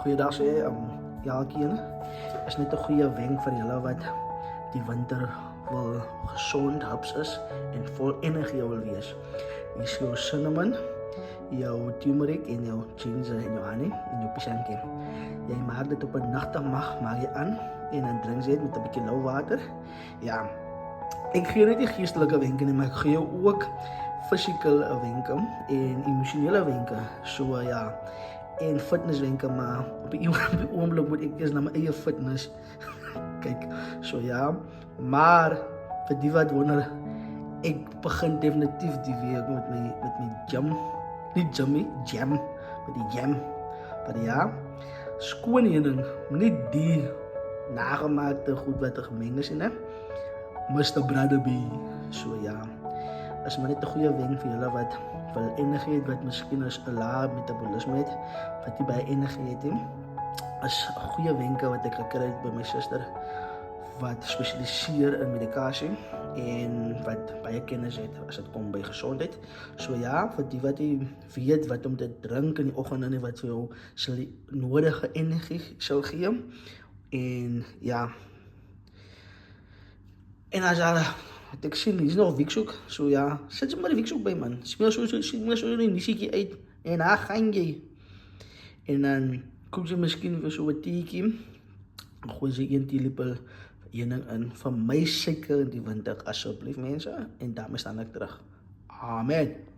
Goeiedag sê, ja, elkeen. Is net 'n goeie wenk vir julle wat die winter wil gesond, haps is en vol energie wil wees. Hier is jou cinnamon, jou turmeric en jou ginger en jou honey en jou pisanke. Jy maak dit op 'n nagte maak jy aan en dan drink jy dit met 'n bietjie lauw water. Ja, ek gee net die geestelike wenke nie, maar ek gee jou ook physical wenke en emosionele wenke. So ja, en fitnesswenke, maar op die oomblik moet ek eers na my eie fitness kyk. So ja, maar vir die wat wonder, ek begin definitief die week met my jam, nie jam, jam, met die jam. Maar ja, skoon heuning, nie die nagemaakte goed wat gemeng is nie. Mr. Brotherby. So ja, is maar net 'n goeie wenk vir julle wat wil energie het, wat miskien is 'n lae metabolisme het, wat nie baie energie het nie. Is 'n goeie wenke wat ek gekry het by my suster wat spesialiseer in medikasie en wat baie kennis het as dit kom by gesondheid. So ja, vir die wat jy weet wat om te drink in die oggend en wat vir jou sal die nodige energie sal gee. En ja, en as wat ek sien, hier is nog wiksoek. So ja, sit jy maar die wiksoek by man. Smeel so die nisiekie uit en dan gaan jy. En dan koop jy miskien vir so 'n teetjie. Gooi jy 1 teelepel heuning in. Vir my suiker in die winter asseblief mense. En daarmee staan ek terug. Amen.